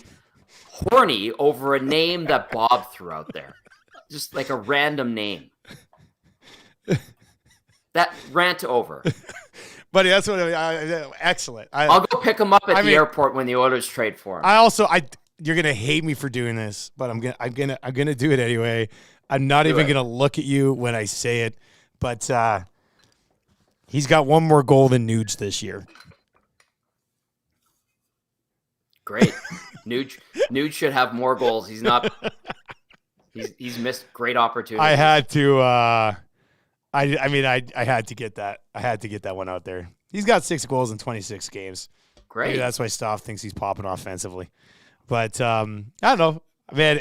horny over a name that Bob threw out there? Just like a random name. That rant over. Buddy, that's what excellent. I'll go pick him up at the airport when the Oilers trade for him. You're gonna hate me for doing this, but I'm gonna do it anyway. I'm not even gonna look at you when I say it, but he's got one more goal than Nuge this year. Great. Nuge should have more goals. He's not. He's missed great opportunities. I had to. I had to get that. I had to get that one out there. He's got 6 goals in 26 games. Great. Maybe that's why Stoff thinks he's popping offensively. But I don't know, man.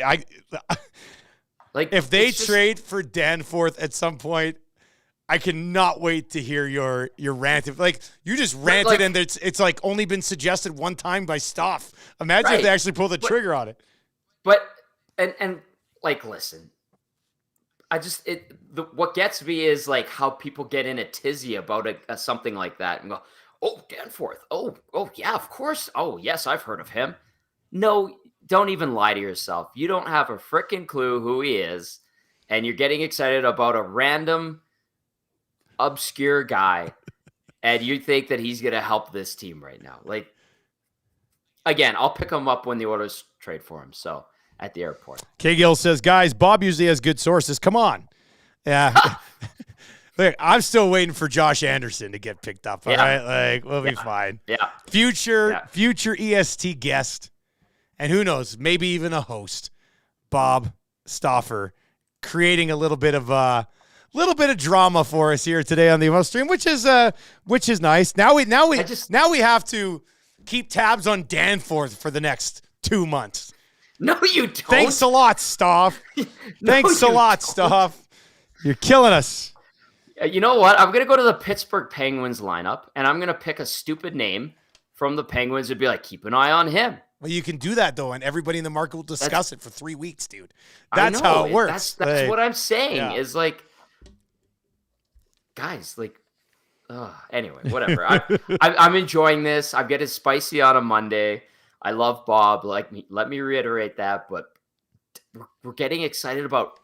Like, if they trade for Danforth at some point, I cannot wait to hear your rant. Like, you just ranted, and it's like only been suggested one time by Stoff. Imagine if they actually pull the trigger on it. But and like, listen, what gets me is like how people get in a tizzy about something like that and go, oh, Danforth. Oh yeah, of course. Oh yes, I've heard of him. No, don't even lie to yourself. You don't have a freaking clue who he is, and you're getting excited about a random, obscure guy, and you think that he's going to help this team right now. Like, again, I'll pick him up when the Oilers trade for him, so at the airport. K. Gill says, guys, Bob usually has good sources. Come on. Yeah. Look, I'm still waiting for Josh Anderson to get picked up, all right? Like, we'll be fine. Yeah. Future EST guest. And who knows, maybe even a host, Bob Stauffer, creating a little bit of drama for us here today on the Oil Stream, which is nice. Now we have to keep tabs on Danforth for the next 2 months. No, you don't. Thanks a lot, Staff. Thanks a lot, Staff. You're killing us. You know what? I'm gonna go to the Pittsburgh Penguins lineup, and I'm gonna pick a stupid name from the Penguins and be like, keep an eye on him. Well, you can do that, though, and everybody in the market will discuss it for 3 weeks, dude. That's how it works. That's like, what I'm saying is like, guys, like, anyway, whatever. I'm enjoying this. I'm getting spicy on a Monday. I love Bob. Let me reiterate that, but we're getting excited about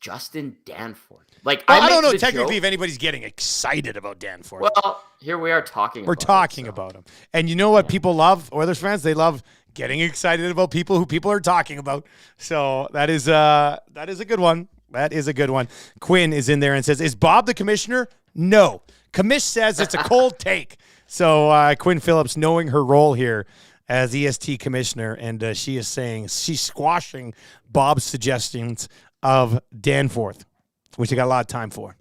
Justin Danforth. Like, I don't know technically if anybody's getting excited about Danforth. Well, here we are talking. We're talking about him, and you know what people love? Oilers fans, they love getting excited about people who people are talking about. So that is a good one. That is a good one. Quinn is in there and says, "Is Bob the commissioner?" No. Commish says it's a cold take. So Quinn Phillips, knowing her role here as EST commissioner, and she is saying she's squashing Bob's suggestions of Danforth, which I got a lot of time for.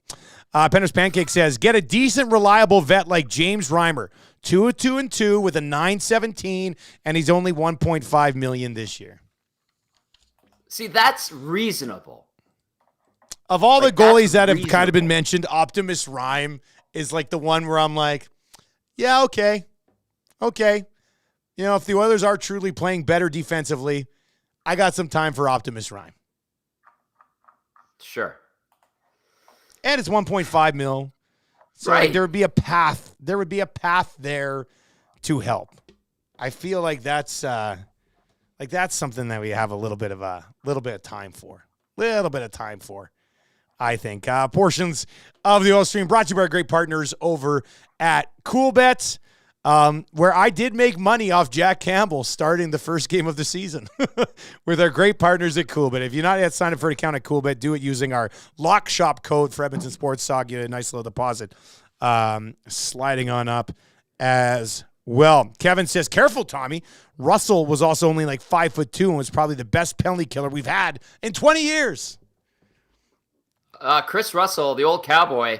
Penner's Pancake says, get a decent, reliable vet like James Reimer. 2-2-2 with a 917, and he's only $1.5 million this year. See, that's reasonable. Of all the goalies that have kind of been mentioned, Optimus Rhyme is like the one where I'm like, yeah, okay. You know, if the Oilers are truly playing better defensively, I got some time for Optimus Rhyme. Sure. And it's 1.5 mil. So right. There would be a path. There would be a path there to help. I feel like that's something that we have a little bit of time for. I think. Portions of the Oil Stream brought to you by our great partners over at CoolBet, where I did make money off Jack Campbell starting the first game of the season with our great partners at CoolBet. If you're not yet signed up for an account at CoolBet, do it using our Lock Shop code for Edmonton Sports Talk. Get a nice little deposit sliding on up as well. Kevin says, careful, Tommy. Russell was also only like 5'2" and was probably the best penalty killer we've had in 20 years. Chris Russell, the old cowboy,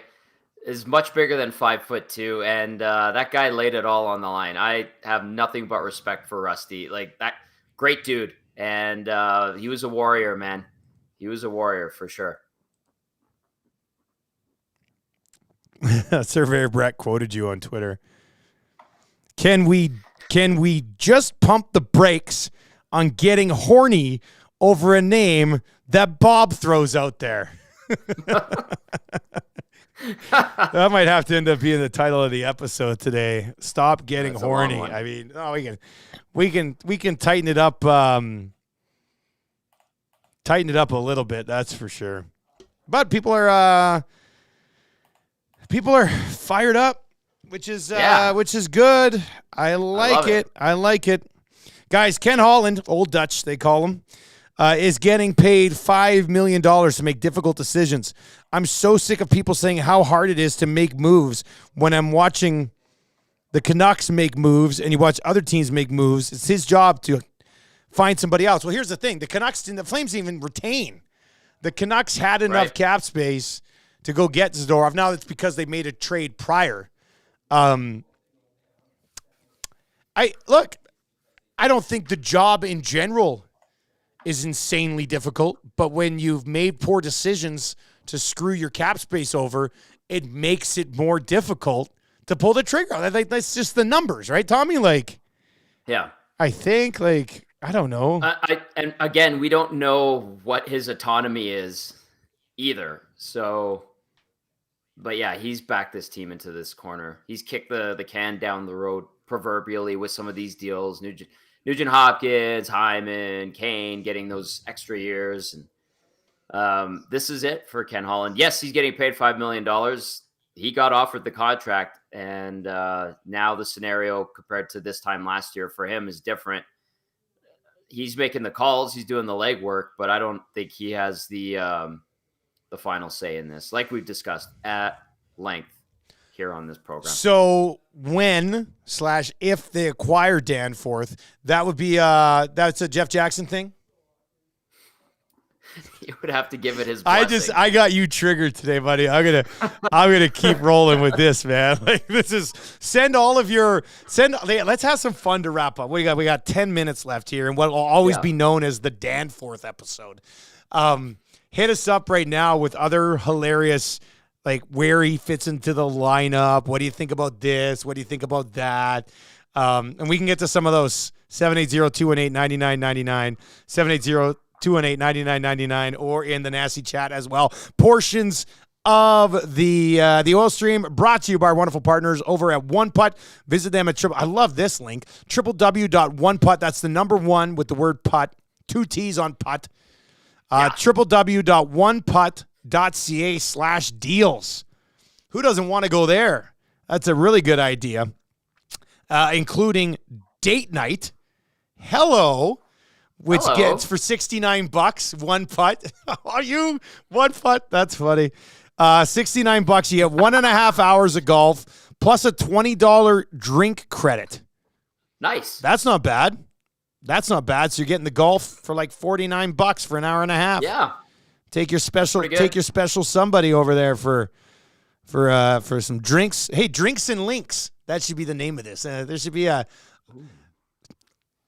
is much bigger than 5'2", and that guy laid it all on the line. I have nothing but respect for Rusty. Like, that great dude, and he was a warrior, man. He was a warrior for sure. Surveyor Brett quoted you on Twitter. Can we just pump the brakes on getting horny over a name that Bob throws out there? That might have to end up being the title of the episode today. Stop getting horny. I mean, we can tighten it up. Tighten it up a little bit. That's for sure. But people are fired up, which is good. I like it. I like it. Guys, Ken Holland, Old Dutch, they call him, is getting paid $5 million to make difficult decisions. I'm so sick of people saying how hard it is to make moves when I'm watching the Canucks make moves and you watch other teams make moves. It's his job to find somebody else. Well, here's the thing. The Flames didn't even retain. The Canucks had enough cap space to go get Zadorov. Now it's because they made a trade prior. I don't think the job in general is insanely difficult, but when you've made poor decisions to screw your cap space over, it makes it more difficult to pull the trigger. That's just the numbers, right, Tommy? Yeah. I think, I don't know. And again, we don't know what his autonomy is either. So, but yeah, he's backed this team into this corner. He's kicked the can down the road proverbially with some of these deals. Nugent Hopkins, Hyman, Kane getting those extra years. And this is it for Ken Holland. Yes, he's getting paid $5 million. He got offered the contract, and now the scenario compared to this time last year for him is different. He's making the calls, he's doing the legwork, but I don't think he has the final say in this, like we've discussed at length here on this program. So when/if they acquire Danforth, that would be that's a Jeff Jackson thing. You would have to give it his blessing. I got you triggered today, buddy. I'm gonna keep rolling with this, man. This is let's have some fun to wrap up. We got 10 minutes left here, and what will always be known as the Danforth episode. Hit us up right now with other hilarious, where he fits into the lineup. What do you think about this? What do you think about that? And we can get to some of those. 780-218-9999, 780-218-9999, or in the nasty chat as well. Portions of the Oil Stream brought to you by our wonderful partners over at One Putt. Visit them at I love this link, www.oneputt. That's the number one with the word putt, 2 T's on putt. www.oneputt.ca/deals. Who doesn't want to go there? That's a really good idea, including date night. Hello. Which gets for $69 one putt. Are you one putt? That's funny. $69. You get 1.5 hours of golf plus a $20 drink credit. Nice. That's not bad. So you're getting the golf for $49 for an hour and a half. Yeah. Take your special somebody over there for some drinks. Hey, Drinks and Links. That should be the name of this. There should be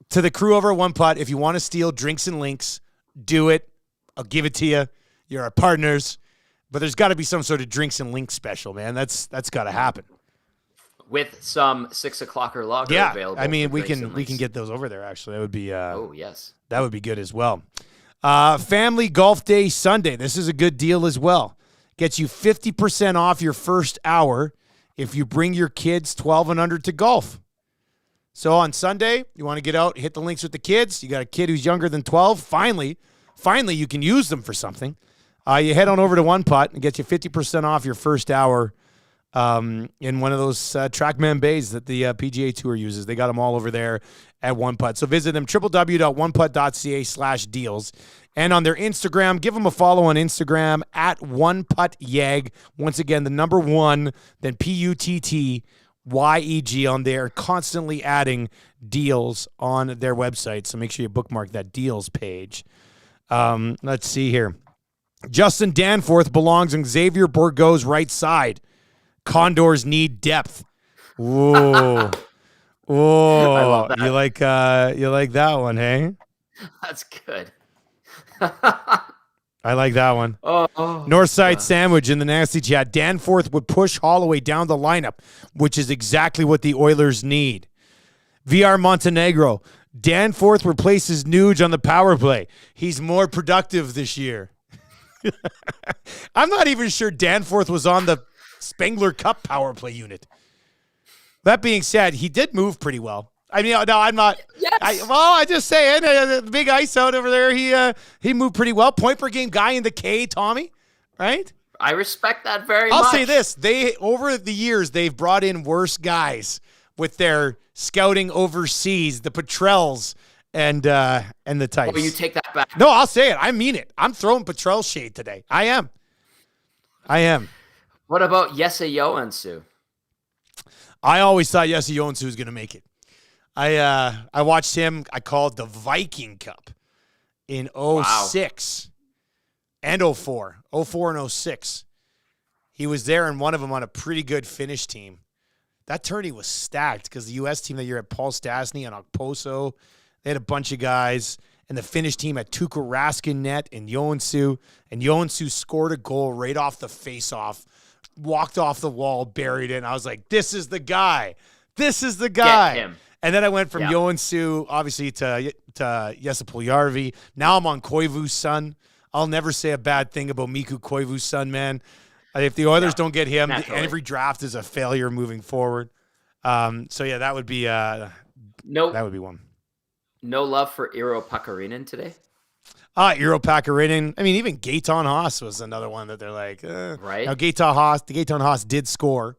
to the crew over at One Putt, if you want to steal Drinks and Links, do it. I'll give it to you. You're our partners. But there's got to be some sort of Drinks and Links special, man. That's got to happen. With some 6 o'clocker lager available. I mean, we can get those over there, actually. That would be yes. That would be good as well. Family Golf Day Sunday. This is a good deal as well. Gets you 50% off your first hour if you bring your kids 12 and under to golf. So on Sunday, you want to get out, hit the links with the kids. You got a kid who's younger than 12. Finally, you can use them for something. You head on over to One Putt and get you 50% off your first hour in one of those TrackMan bays that the PGA Tour uses. They got them all over there at One Putt. So visit them, www.oneputt.ca/deals. And on their Instagram, give them a follow on Instagram at OnePuttYeg. Once again, the number 1, then PUTTYEG on there, constantly adding deals on their website. So make sure you bookmark that deals page. Let's see here. Justin Danforth belongs on Xavier Bourgault's right side. Condors need depth. Whoa. Whoa. I love that. You like that one, hey? That's good. I like that one. Northside Sandwich in the nasty chat. Danforth would push Holloway down the lineup, which is exactly what the Oilers need. VR Montenegro. Danforth replaces Nuge on the power play. He's more productive this year. I'm not even sure Danforth was on the Spengler Cup power play unit. That being said, he did move pretty well. I mean, no, I'm not. Yes. I just saying, the big ice out over there, he moved pretty well. Point per game guy in the K, Tommy, right? I respect that very much. I'll say this. Over the years, they've brought in worse guys with their scouting overseas, the Petrels and the types. Oh, you take that back. No, I'll say it. I mean it. I'm throwing Petrel shade today. I am. What about Jesse Joensuu? I always thought Jesse Joensuu was going to make it. I watched him. I called the Viking Cup in 06 and 04. 04 and 06. He was there in one of them on a pretty good Finnish team. That tourney was stacked because the U.S. team that year had Paul Stastny and Okposo. They had a bunch of guys. And the Finnish team had Tuukka Raskin net and Joensuu. And Joensuu scored a goal right off the face-off, walked off the wall, buried it. And I was like, this is the guy. This is the guy. Get him. And then I went from Joensuu, obviously, to Jesse Puljujärvi. Now I'm on Koivu's son. I'll never say a bad thing about Mikko Koivu's son, man. If the Oilers don't get him, every draft is a failure moving forward. That would be that would be one. No love for Iro Pakarinen today? Iro Pakarinen. I mean, even Gaetan Haas was another one that they're like, right. Now, Gaetan Haas did score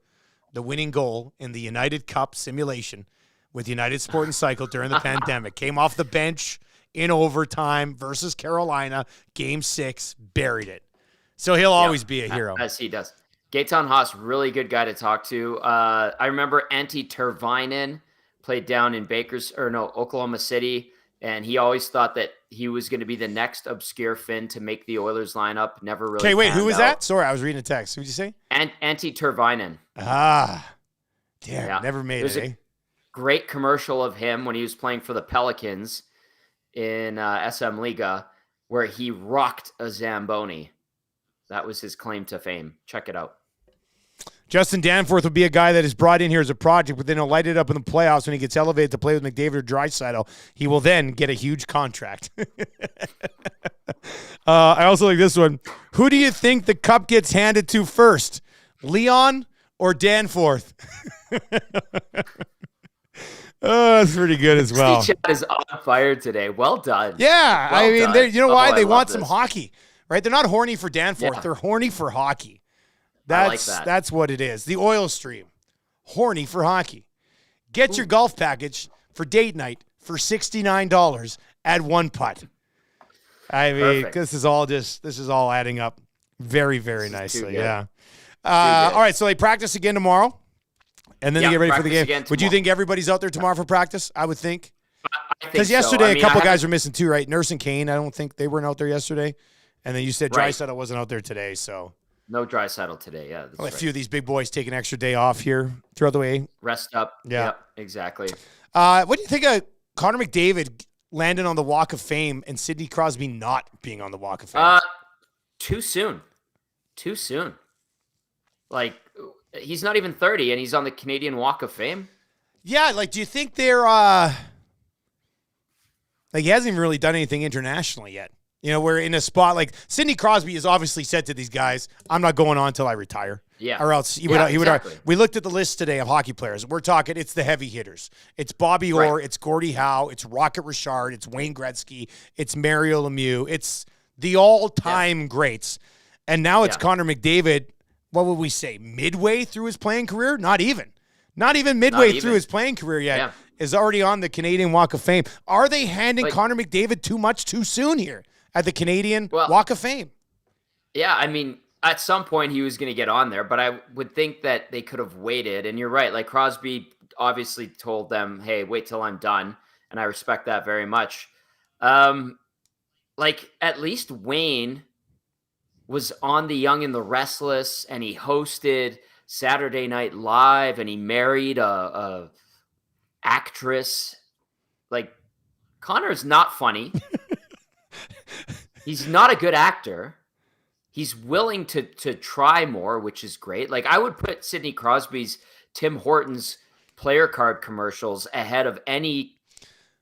the winning goal in the United Cup simulation with United Sport and Cycle during the pandemic. Came off the bench in overtime versus Carolina, Game 6, buried it. So he'll always be a hero. As he does. Gaetan Haas, really good guy to talk to. I remember Antti Tervainen played down in Oklahoma City, and he always thought that he was going to be the next obscure Finn to make the Oilers lineup. Never really. Okay, wait, who was out. that? Sorry, I was reading a text. Who did you say? Antti Tervainen. Never made it. A great commercial of him when he was playing for the Pelicans in SM Liga, where he rocked a Zamboni. That was his claim to fame. Check it out. Justin Danforth would be a guy that is brought in here as a project, but then he'll light it up in the playoffs when he gets elevated to play with McDavid or Draisaitl. He will then get a huge contract. I also like this one. Who do you think the cup gets handed to first, Leon or Danforth? Oh, that's pretty good as well. Chat is on fire today. Well done. Yeah, well I mean, done. You know why? They want this. some hockey, right? They're not horny for Danforth. Yeah. They're horny for hockey. That's what it is. The oil stream. Horny for hockey. Get your golf package for date night for $69 at One Putt. I mean, this is all adding up very, very nicely. Yeah. All right, so they practice again tomorrow, and then they get ready for the game. Would you think everybody's out there tomorrow for practice? I would think. Because yesterday a couple guys were missing too, right? Nurse and Kane, I don't think they weren't out there yesterday. And then you said Draisaitl wasn't out there today, so. No Draisaitl today, yeah. A few of these big boys take an extra day off here throughout the way. Rest up. Yeah. Yep, exactly. What do you think of Connor McDavid landing on the Walk of Fame and Sidney Crosby not being on the Walk of Fame? Too soon. Like, he's not even 30, and he's on the Canadian Walk of Fame? Yeah, like, do you think they're, he hasn't even really done anything internationally yet. You know, we're in a spot like Sidney Crosby is obviously said to these guys, I'm not going on until I retire. Yeah. Or else he would. We looked at the list today of hockey players. We're talking, it's the heavy hitters. It's Bobby Orr, it's Gordie Howe, it's Rocket Richard, it's Wayne Gretzky, it's Mario Lemieux. It's the all-time greats. And now it's Connor McDavid, what would we say, midway through his playing career? Not even midway through his playing career yet, is already on the Canadian Walk of Fame. Are they handing Connor McDavid too much too soon here at the Canadian Walk of Fame? Yeah, I mean, at some point he was going to get on there, but I would think that they could have waited. And you're right. Like Crosby obviously told them, hey, wait till I'm done. And I respect that very much. Like at least Wayne was on The Young and the Restless, and he hosted Saturday Night Live, and he married a actress. Like Connor's not funny. He's not a good actor. He's willing to try more, which is great. Like I would put Sidney Crosby's Tim Hortons player card commercials ahead of any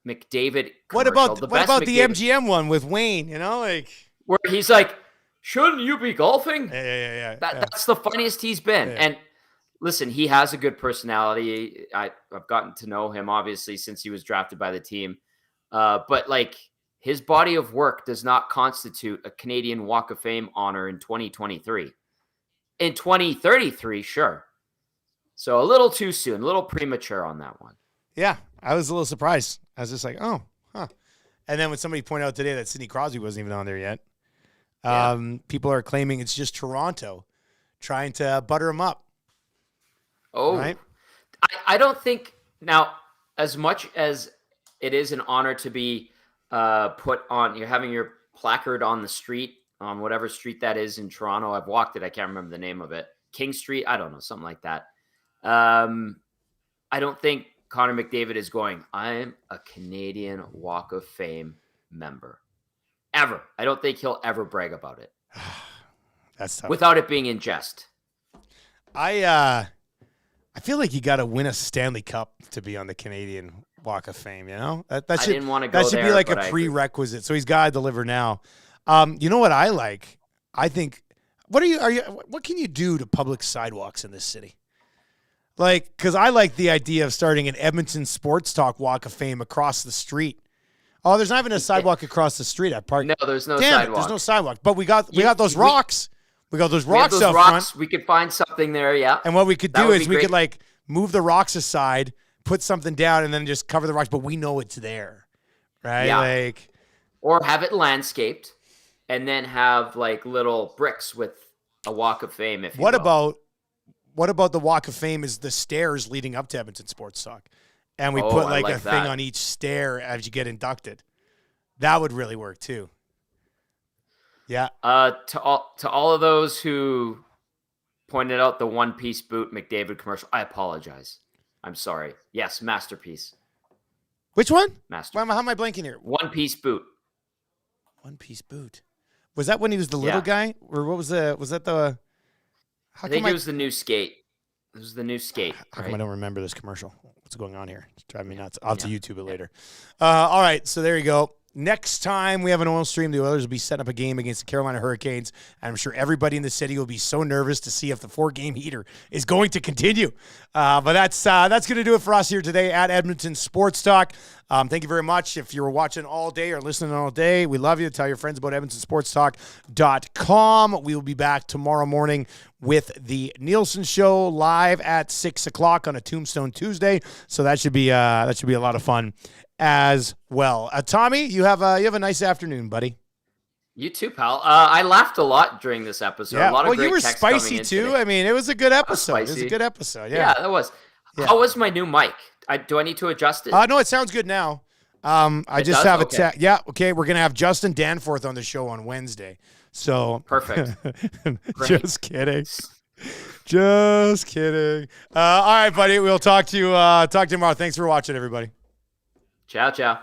McDavid commercial. What about the MGM one with Wayne? You know, like where he's like, "Shouldn't you be golfing?" Yeah. That's the funniest he's been. Yeah. And listen, he has a good personality. I've gotten to know him obviously since he was drafted by the team. But like his body of work does not constitute a Canadian Walk of Fame honor in 2023. In 2033, sure. So a little too soon, a little premature on that one. Yeah, I was a little surprised. I was just like, oh, huh. And then when somebody pointed out today that Sidney Crosby wasn't even on there yet, people are claiming it's just Toronto trying to butter him up. Oh, right? I don't think now, as much as it is an honor to be put on, you're having your placard on the street, on whatever street that is in Toronto. I've walked it. I can't remember the name of it. King Street. I don't know. Something like that. I don't think Connor McDavid is going, I'm a Canadian Walk of Fame member. Ever. I don't think he'll ever brag about it. That's tough. Without it being in jest. I feel like you got to win a Stanley Cup to be on the Canadian Walk of Fame, you know? That should, I didn't want to go that should there, be like a but prerequisite. So he's got to deliver now. You know what I like? I think, what can you do to public sidewalks in this city? Like, because I like the idea of starting an Edmonton Sports Talk Walk of Fame across the street. Oh, there's not even a sidewalk across the street at Park. No, there's no Damn sidewalk. There's no sidewalk. But we got those rocks. We got those rocks those out rocks. front. We could find something there, yeah. And what we could do is we great. could like move the rocks aside, put something down, and then just cover the rocks. But we know it's there, right? Yeah. Like, or have it landscaped, and then have like little bricks with a Walk of Fame. If you will. What about the Walk of Fame is the stairs leading up to Edmonton Sports Talk? And we put like a thing on each stair as you get inducted. That would really work too. Yeah. To all of those who pointed out the One Piece boot McDavid commercial, I apologize. I'm sorry. Yes, masterpiece. Which one? Masterpiece. How am I blanking here? One Piece boot. One Piece boot. Was that when he was the little guy? Or what was that the... I think it was the new skate. It was the new skate. How come I don't remember this commercial? What's going on here? It's driving me nuts. I'll have to YouTube it later. All right, so there you go. Next time we have an oil stream, the Oilers will be setting up a game against the Carolina Hurricanes. And I'm sure everybody in the city will be so nervous to see if the 4-game heater is going to continue. But that's going to do it for us here today at Edmonton Sports Talk. Thank you very much. If you were watching all day or listening all day, we love you. Tell your friends about EdmontonSportsTalk.com. We will be back tomorrow morning with the Nielson Show live at 6 o'clock on a Tombstone Tuesday. So that should be a lot of fun as well. Tommy, you have a nice afternoon, buddy. You too, pal. I laughed a lot during this episode. Yeah. A lot of great you were text spicy coming in too. today. I mean, it was a good episode. It was a good episode. Yeah, that was. Yeah. How was my new mic? Do I need to adjust it? No, it sounds good now. I just have a tech. Yeah, okay. We're gonna have Justin Danforth on the show on Wednesday. So perfect. Just kidding. Just kidding. All right, buddy. We'll talk to you tomorrow. Thanks for watching, everybody. Ciao, ciao.